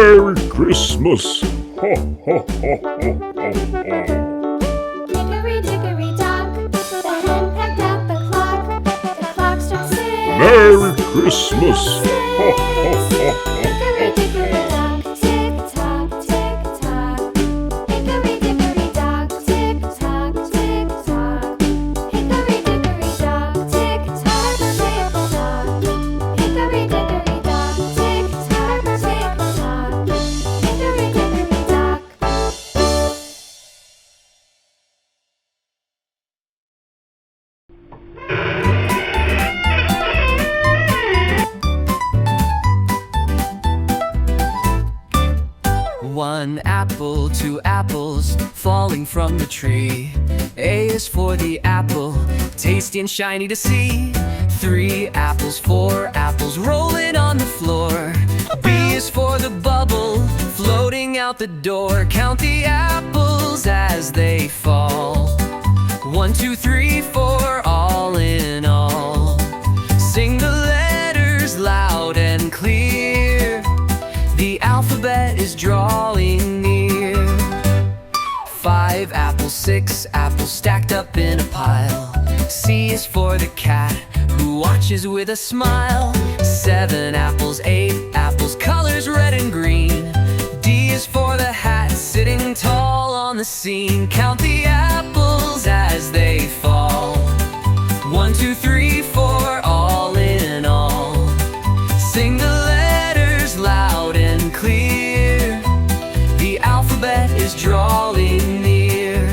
Merry Christmas! Ho, ho, ho, ho, ho, ho. Hickory dickory dock, the hen pecked up a clock. The clock struck 6. Merry Christmas! Ho, ho, ho, ho. Hickory dickory dock, tick tock, tick tock. Hickory dickory dock, tick tock, tick tock. Hickory dickory dock, tick tock, tick tock. Hickory dickory dock, tick tock, tick tock. Hickory dickory dock. One apple, two apples falling from the tree. A is for the apple, tasty and shiny to see. 3 apples, 4 apples rolling on the floor. B is for the bubble floating out the door. Count the apples as they fall. 1, 2, 3, 4, all in all. Sing the letters loud and clear. The alphabet is drawing near. 5 apples, 6 apples stacked up in a pile. C is for the cat who watches with a smile. 7 apples, 8 apples, colors red and green. D is for the hat sitting tall on the scene. Count the apples as they fall. 1, 2, 3, 4, all in all. Sing the letters loud and clear. The alphabet is drawing near.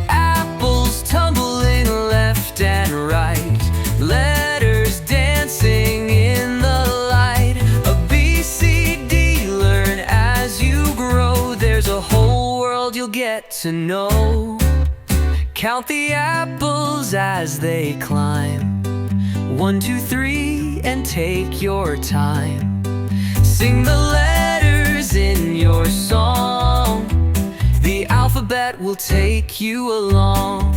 Apples tumbling left and right. Letters dancing in the light. A B, C, D, learn as you grow. There's a whole world you'll get to know. Count the apples as they climb. 1, 2, 3, and take your time. Sing the letters in your song. The alphabet will take you along.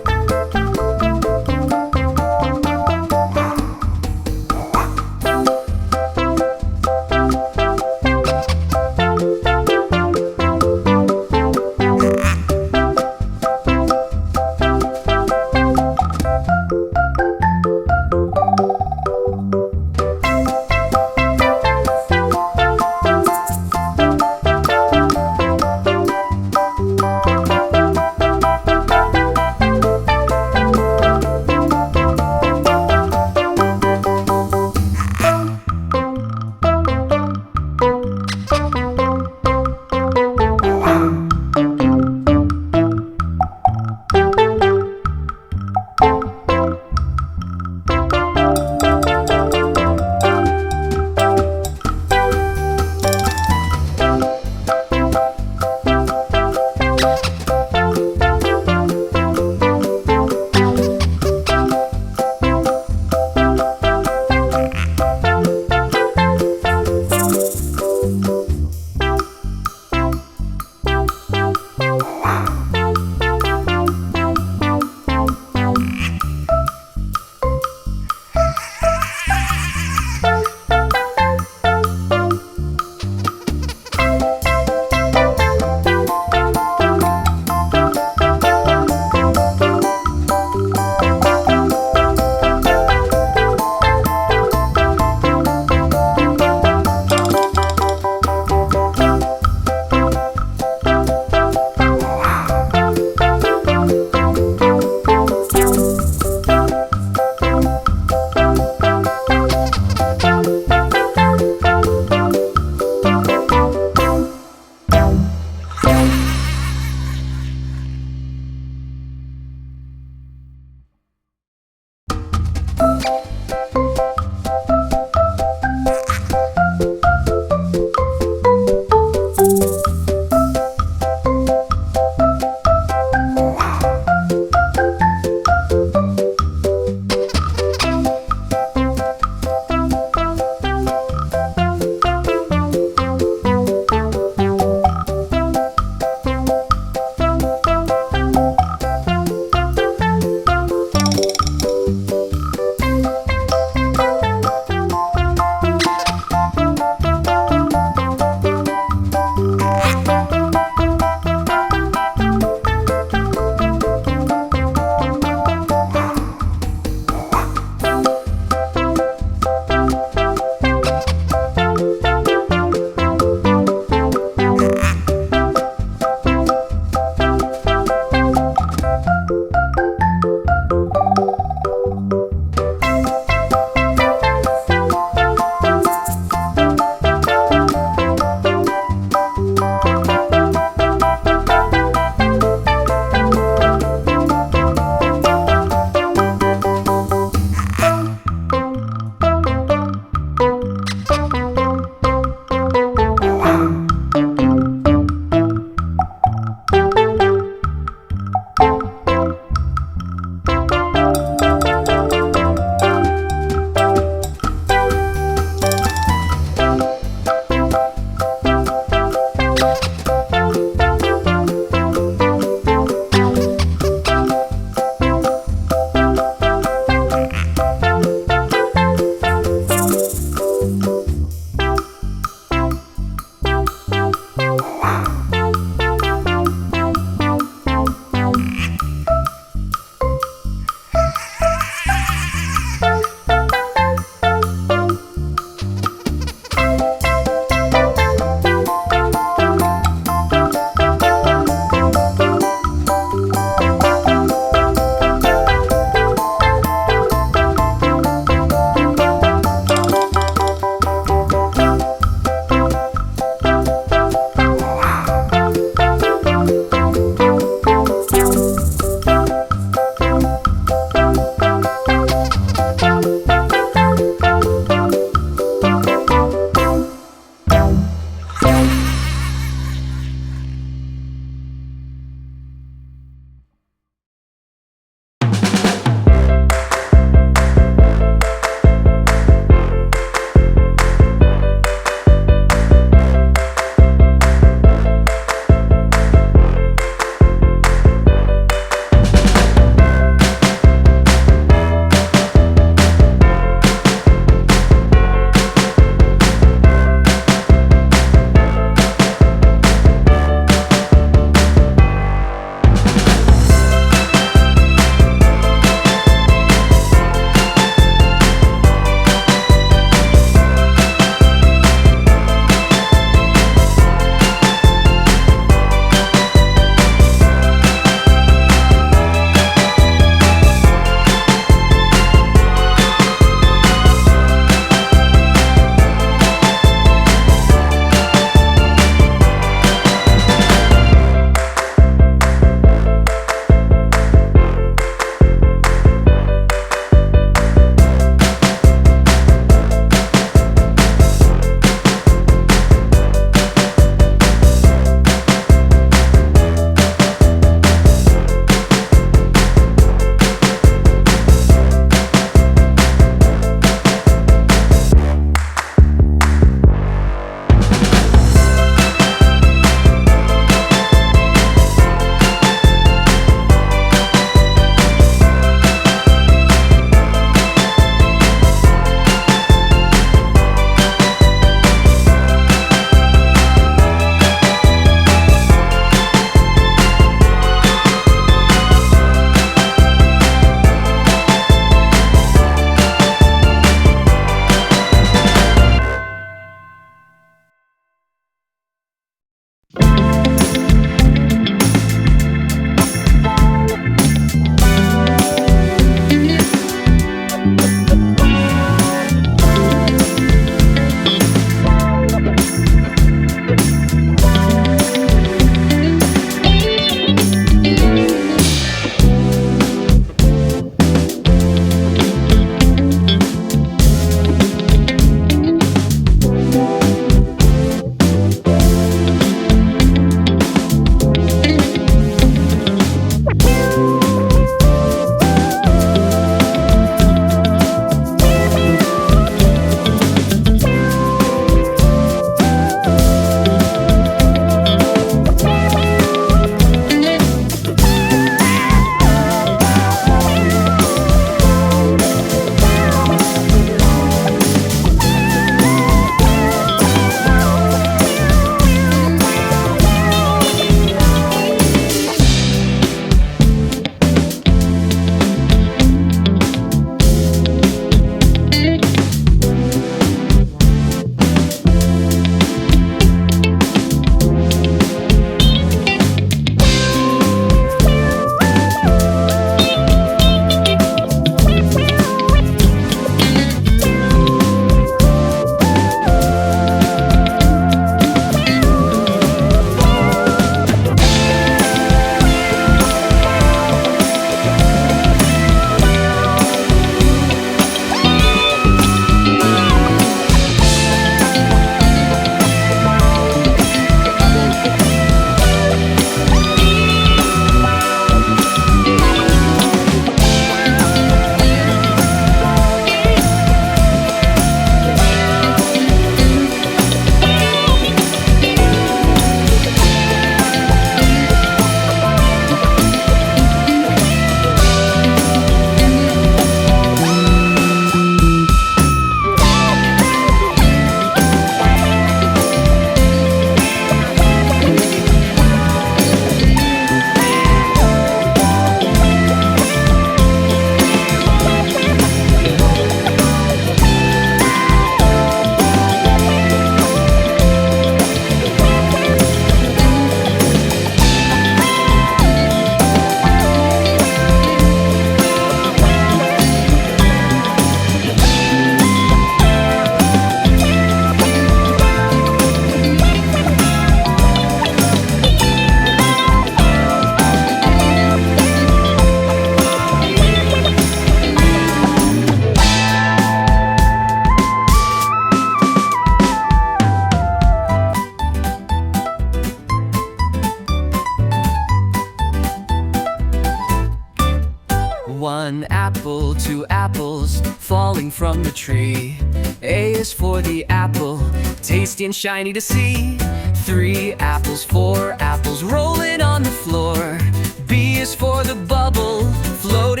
1 apple, 2 apples falling from the tree. A is for the apple, tasty and shiny to see. 3 apples, 4 apples rolling on the floor. B is for the bubble, floating